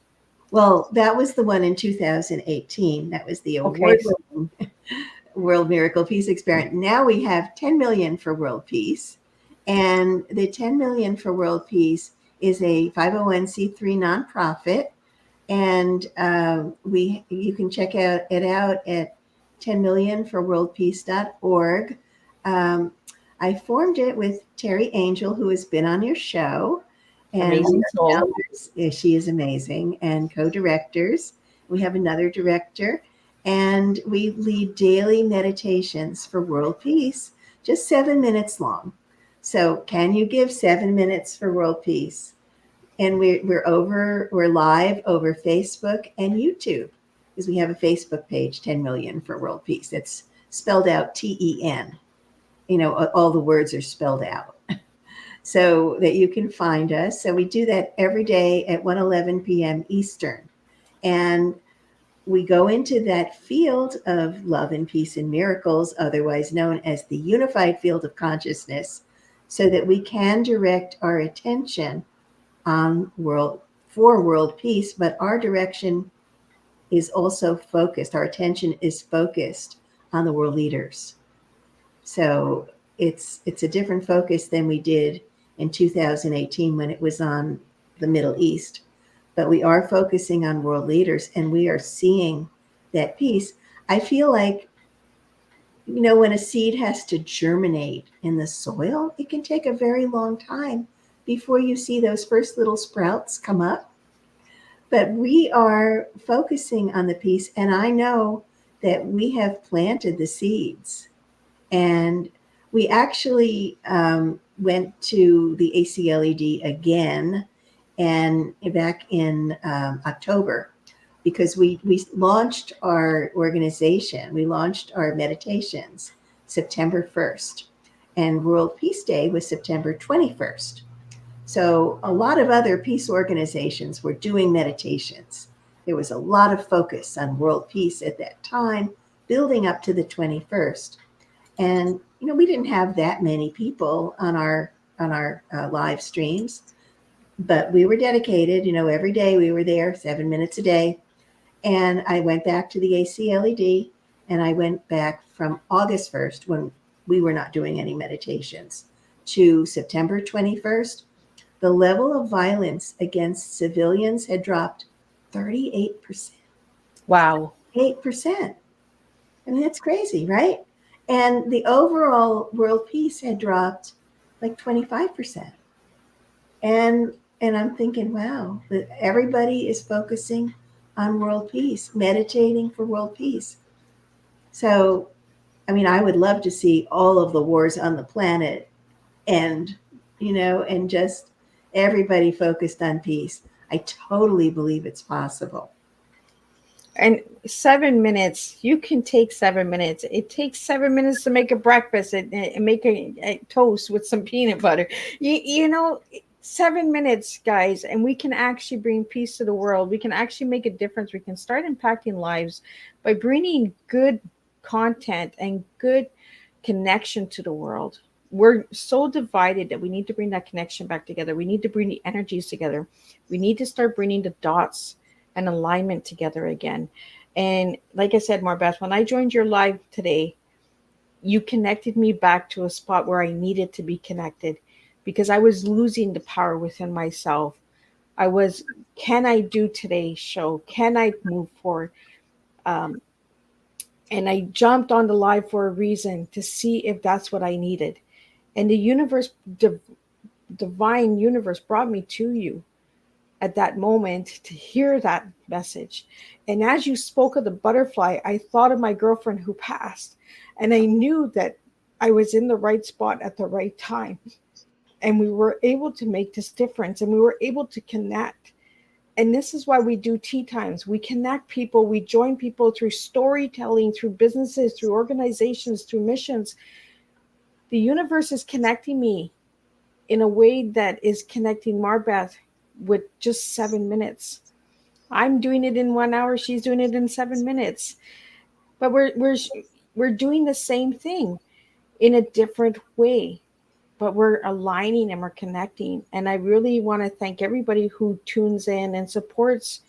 Well, that was the one in 2018. That was the
Okay.
award-winning World Miracle Peace Experiment. Now we have 10 million for world peace. And the 10 million for world peace is a 501c3 nonprofit. And you can check it out at 10millionforworldpeace.org. I formed it with Terry Angel, who has been on your show. And
Amazing soul.
she is amazing, and co-directors. We have another director, and we lead daily meditations for world peace, just 7 minutes long. So can you give 7 minutes for world peace? And we're live over Facebook and YouTube, because we have a Facebook page, 10 million for world peace. It's spelled out TEN. All the words are spelled out so that you can find us. So we do that every day at 1:11 p.m. Eastern. And we go into that field of love and peace and miracles, otherwise known as the unified field of consciousness, so that we can direct our attention on world peace, but our direction is also focused. Our attention is focused on the world leaders. So it's a different focus than we did in 2018 when it was on the Middle East. But we are focusing on world leaders, and we are seeing that peace. I feel like, when a seed has to germinate in the soil, it can take a very long time before you see those first little sprouts come up. But we are focusing on the peace, and I know that we have planted the seeds. And we actually went to the ACLED again and back in October, because we launched our organization. We launched our meditations September 1st, and World Peace Day was September 21st. So a lot of other peace organizations were doing meditations. There was a lot of focus on world peace at that time, building up to the 21st. And we didn't have that many people on our live streams, but we were dedicated. Every day we were there, 7 minutes a day. And I went back to the ACLED, and I went back from August 1st, when we were not doing any meditations, to September 21st. The level of violence against civilians had dropped 38%.
Wow.
8%. I mean, that's crazy, right? And the overall world peace had dropped like 25%. And I'm thinking, wow, that everybody is focusing on world peace, meditating for world peace. So, I mean, I would love to see all of the wars on the planet end, and just everybody focused on peace. I totally believe it's possible.
And 7 minutes, you can take 7 minutes. It takes 7 minutes to make a breakfast and make a toast with some peanut butter. 7 minutes, guys, and we can actually bring peace to the world. We can actually make a difference. We can start impacting lives by bringing good content and good connection to the world. We're so divided that we need to bring that connection back together. We need to bring the energies together. We need to start bringing the dots and alignment together again. And like I said, Marbeth, when I joined your live today, you connected me back to a spot where I needed to be connected, because I was losing the power within myself. Can I do today's show? Can I move forward? And I jumped on the live for a reason, to see if that's what I needed. And the universe, divine universe, brought me to you at that moment to hear that message. And as you spoke of the butterfly, I thought of my girlfriend who passed, and I knew that I was in the right spot at the right time. And we were able to make this difference, and we were able to connect. And this is why we do tea times. We connect people, we join people through storytelling, through businesses, through organizations, through missions. The universe is connecting me in a way that is connecting Marbeth with just 7 minutes. I'm doing it in 1 hour. She's doing it in 7 minutes. But we're doing the same thing in a different way. But we're aligning and we're connecting. And I really want to thank everybody who tunes in and supports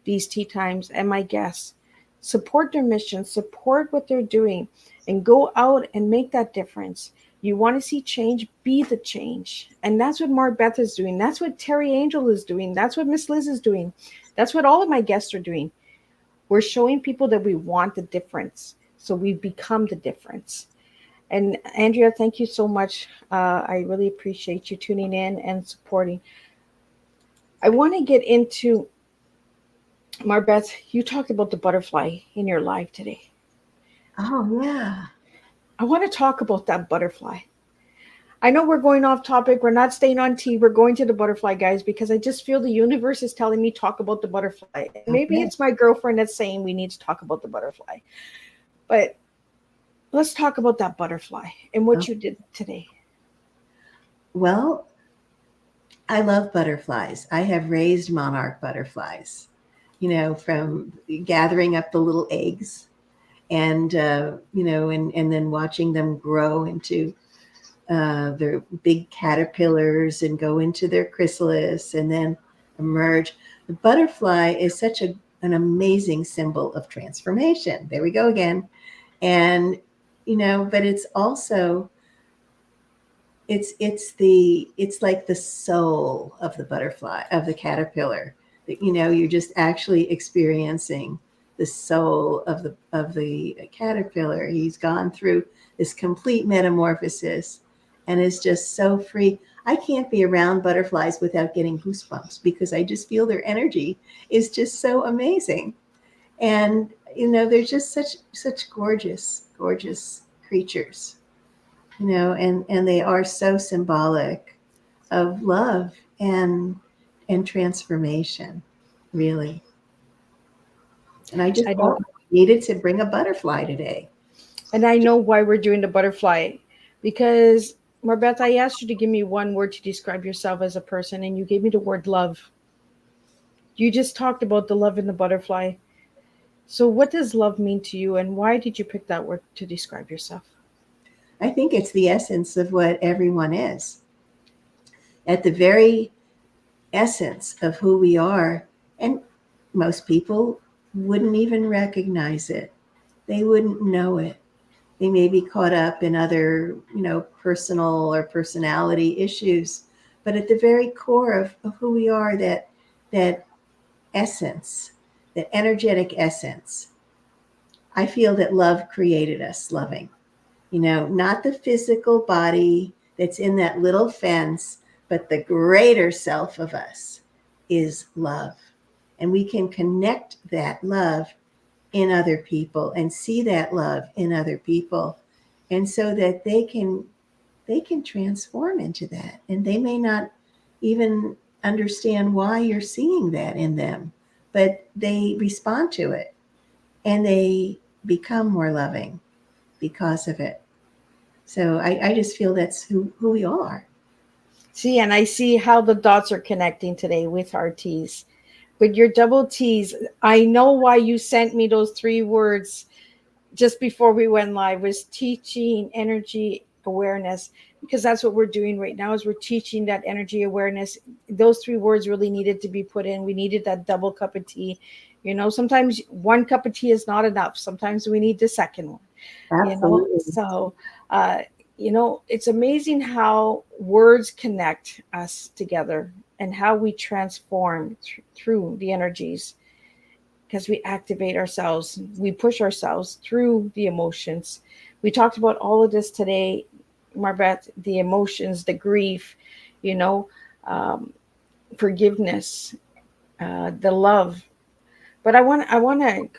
these tea times, and my guests. Support their mission, support what they're doing, and go out and make that difference. You want to see change, be the change. And that's what Marbeth is doing. That's what Terry Angel is doing. That's what Miss Liz is doing. That's what all of my guests are doing. We're showing people that we want the difference, so we become the difference. And Andrea, thank you so much. I really appreciate you tuning in and supporting. I want to get into, Marbeth, you talked about the butterfly in your live today.
Oh, yeah.
I want to talk about that butterfly. I know we're going off topic. We're not staying on tea. We're going to the butterfly, guys, because I just feel the universe is telling me talk about the butterfly. Maybe it's my girlfriend that's saying we need to talk about the butterfly. But let's talk about that butterfly and what you did today.
Well, I love butterflies. I have raised monarch butterflies, from gathering up the little eggs and, and then watching them grow into their big caterpillars and go into their chrysalis and then emerge. The butterfly is such an amazing symbol of transformation. There we go again. And but it's also, it's like the soul of the butterfly, of the caterpillar, that you're just actually experiencing the soul of the caterpillar. He's gone through this complete metamorphosis and is just so free. I can't be around butterflies without getting goosebumps, because I just feel their energy is just so amazing. And they're just such gorgeous creatures, and they are so symbolic of love and and transformation, really. And I just
I
felt
know,
I needed to bring a butterfly today.
and I know why we're doing the butterfly, because Marbeth, I asked you to give me one word to describe yourself as a person, and you gave me the word love. You just talked about the love in the butterfly. So, what does love mean to you, and why did you pick that word to describe yourself?
I think it's the essence of what everyone is. At the very essence of who we are, and most people wouldn't even recognize it. They wouldn't know it. They may be caught up in other, personal or personality issues, but at the very core of who we are, that essence, that energetic essence, I feel that love created us loving. Not the physical body that's in that little fence, but the greater self of us is love. And we can connect that love in other people and see that love in other people. And so that they can transform into that. And they may not even understand why you're seeing that in them, but they respond to it and they become more loving because of it. So I just feel that's who we are.
See, and I see how the dots are connecting today with our T's. With your double T's, I know why you sent me those three words just before we went live, was teaching energy awareness, because that's what we're doing right now, is we're teaching that energy awareness. Those three words really needed to be put in. We needed that double cup of tea. Sometimes one cup of tea is not enough. Sometimes we need the second one.
Absolutely.
So uh it's amazing how words connect us together, and how we transform through the energies, because we activate ourselves, we push ourselves through the emotions. We talked about all of this today, Marbeth, the emotions, the grief, you know um, forgiveness, the love. But I want to,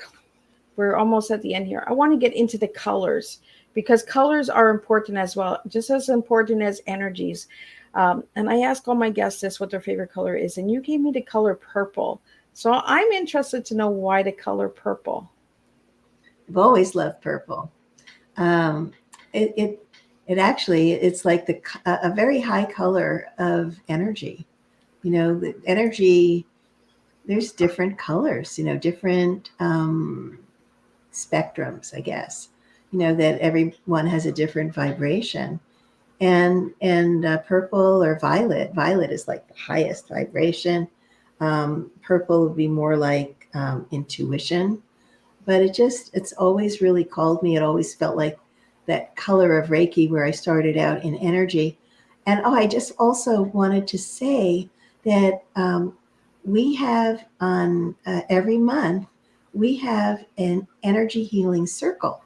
we're almost at the end here. I want to get into the colors, because colors are important as well, just as important as energies. And I ask all my guests this, what their favorite color is, and you gave me the color purple. So I'm interested to know why the color purple.
I've always loved purple. Um, it, it it actually it's like a very high color of energy. The energy. There's different colors. Different spectrums, I guess. That everyone has a different vibration. And purple or violet. Violet is like the highest vibration. Purple would be more like intuition, but it's always really called me. It always felt like that color of Reiki where I started out in energy. And I just also wanted to say that we have on every month, we have an energy healing circle.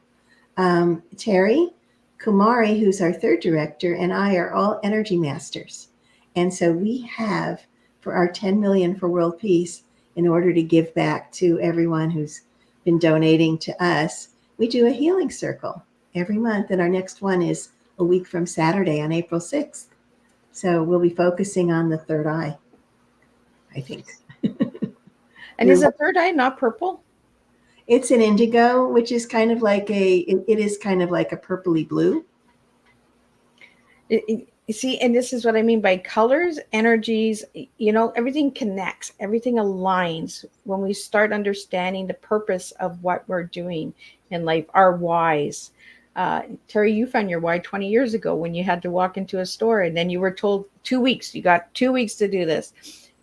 Terry Kumari, who's our third director, and I are all energy masters. And so we have, for our 10 million for world peace, in order to give back to everyone who's been donating to us, we do a healing circle every month. And our next one is a week from Saturday on April 6th. So we'll be focusing on the third eye, I think.
And is the third eye not purple?
It's an indigo, which is kind of like it is kind of like a purpley blue.
You see, and this is what I mean by colors, energies. Everything connects, everything aligns when we start understanding the purpose of what we're doing in life, our whys. Terry, you found your why 20 years ago when you had to walk into a store, and then you were told 2 weeks. You got 2 weeks to do this.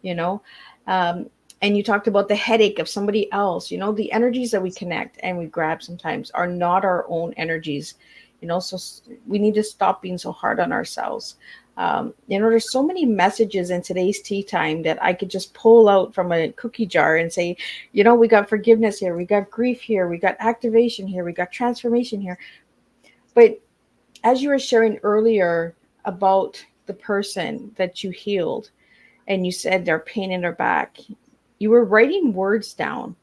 You know, and you talked about the headache of somebody else. The energies that we connect and we grab sometimes are not our own energies. So we need to stop being so hard on ourselves. There's so many messages in today's tea time that I could just pull out from a cookie jar and say, we got forgiveness here, we got grief here, we got activation here, we got transformation here. But as you were sharing earlier about the person that you healed, and you said their pain in their back, you were writing words down,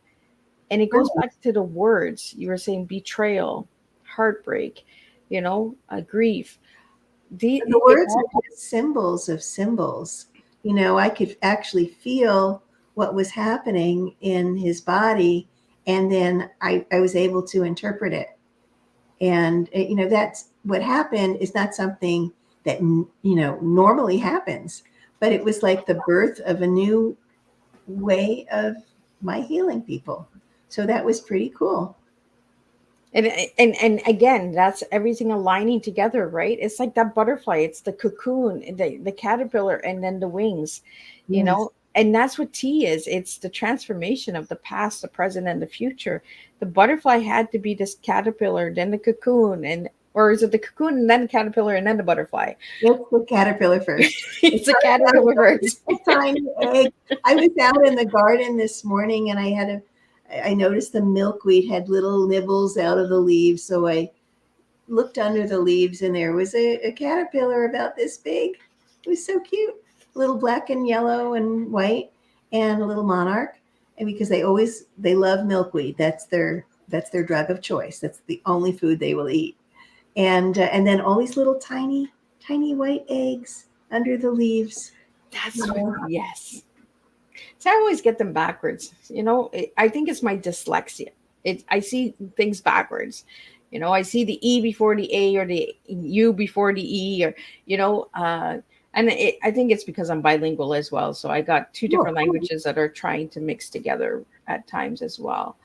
and it goes back to the words. You were saying betrayal, heartbreak, grief.
The words are just symbols of symbols. I could actually feel what was happening in his body, and then I was able to interpret it. And that's what happened. Is not something that normally happens, but it was like the birth of a new way of my healing people. So that was pretty cool.
And again, that's everything aligning together, right? It's like that butterfly, it's the cocoon, the caterpillar, and then the wings,
Yes.
and that's what tea is. It's the transformation of the past, the present, and the future. The butterfly had to be this caterpillar, then the cocoon, and or is it the cocoon and then the caterpillar and then the butterfly?
Let's put caterpillar first. It
It's a
started out
caterpillar
with
first.
a tiny egg. I was out in the garden this morning, and I noticed the milkweed had little nibbles out of the leaves. So I looked under the leaves, and there was a caterpillar about this big. It was so cute, little black and yellow and white, and a little monarch. And because they love milkweed, that's their drug of choice. That's the only food they will eat. And then all these little tiny white eggs under the leaves.
That's what, yes. So I always get them backwards. I think it's my dyslexia. I see things backwards. I see the E before the A or the U before the E, or and I think it's because I'm bilingual as well. So I got two
Oh,
different languages that are trying to mix together at times as well.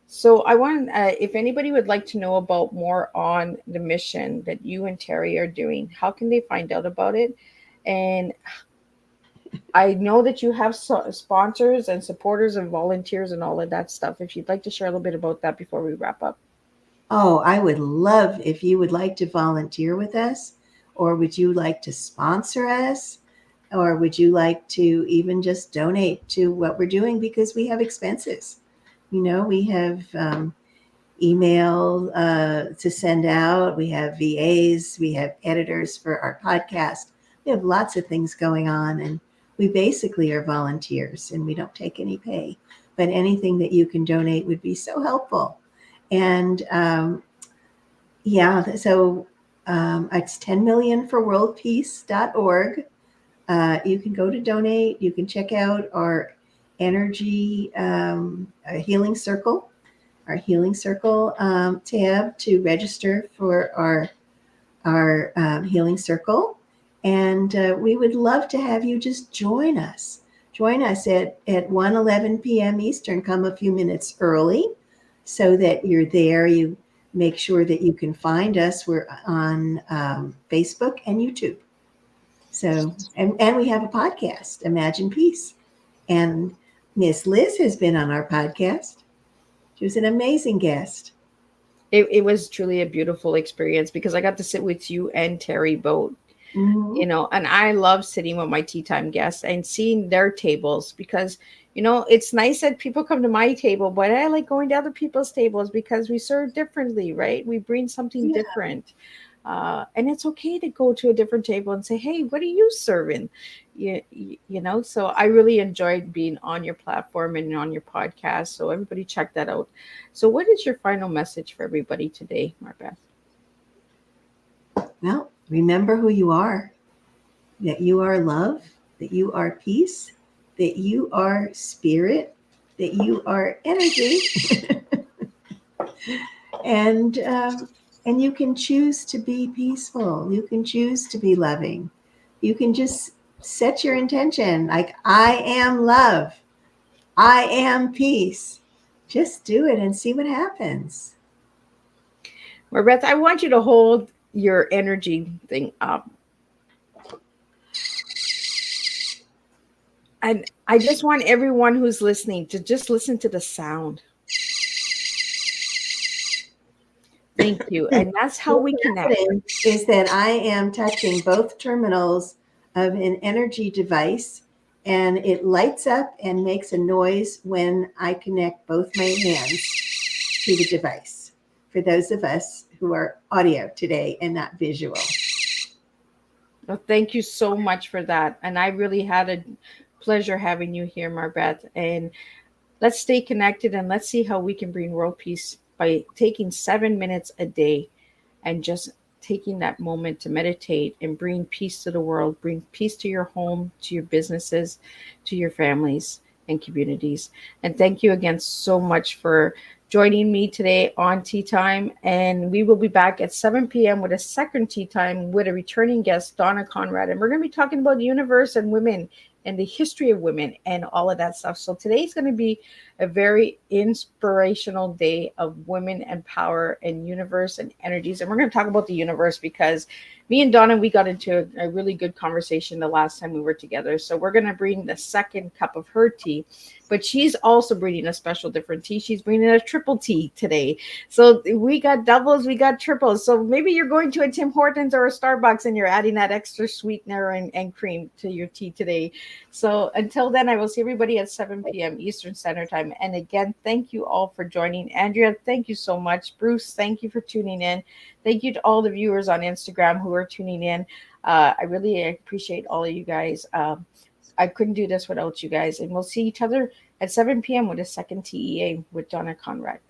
So I want, if anybody would like to know about more on the mission that you and Terry are doing, how can they find out about it? And I know that you have sponsors and supporters and volunteers and all of that stuff. If you'd like to share a little bit about that before we wrap up.
oh, I would love if you would like to volunteer with us, or would you like to sponsor us, or would you like to even just donate to what we're doing, because we have expenses. We have email to send out. We have VAs. We have editors for our podcast. We have lots of things going on, and we basically are volunteers, and we don't take any pay. But anything that you can donate would be so helpful. And yeah, so it's 10 million for worldpeace.org. You can go to donate. You can check out our energy healing circle, tab to register for our healing circle. And we would love to have you just join us. Join us at 1:11 p.m. Eastern. Come a few minutes early so that you're there. You make sure that you can find us. We're on Facebook and YouTube. So, and we have a podcast, Imagine Peace. And Miss Liz has been on our podcast. She was an amazing guest.
It was truly a beautiful experience because I got to sit with you and Terry both.
Mm-hmm.
And I love sitting with my tea time guests and seeing their tables because, it's nice that people come to my table, but I like going to other people's tables because we serve differently, right? We bring something
Yeah.
different. And it's okay to go to a different table and say, hey, what are you serving? So I really enjoyed being on your platform and on your podcast. So everybody check that out. So what is your final message for everybody today, Marbeth?
Well, remember who you are, that you are love, that you are peace, that you are spirit, that you are energy. and and you can choose to be peaceful. You can choose to be loving. You can just set your intention like, I am love. I am peace. Just do it and see what happens.
Marbeth, I want you to hold your energy thing up. And I just want everyone who's listening to just listen to the sound. Thank you. And that's how we connect.
Is that I am touching both terminals of an energy device, and it lights up and makes a noise when I connect both my hands to the device. For those of us who are audio today and not visual.
Well, thank you so much for that. And I really had a pleasure having you here, Marbeth. And let's stay connected and let's see how we can bring world peace by taking 7 minutes a day and just taking that moment to meditate and bring peace to the world, bring peace to your home, to your businesses, to your families and communities. And thank you again so much for joining me today on Tea Time. And we will be back at 7 p.m. with a second Tea Time with a returning guest, Donna Conrad. And we're going to be talking about the universe and women and the history of women and all of that stuff. So today's going to be a very inspirational day of women and power and universe and energies. And we're going to talk about the universe because me and Donna, we got into a really good conversation the last time we were together. So we're going to bring the second cup of her tea, but she's also bringing a special different tea. She's bringing a triple tea today. So we got doubles, we got triples. So maybe you're going to a Tim Hortons or a Starbucks and you're adding that extra sweetener and cream to your tea today. So until then, I will see everybody at 7 p.m. Eastern Standard Time. And again, thank you all for joining. Andrea, thank you so much. Bruce, thank you for tuning in. Thank you to all the viewers on Instagram who are tuning in. I really appreciate all of you guys. I couldn't do this without you guys. And we'll see each other at 7 p.m. with a second TEA with Donna Conrad.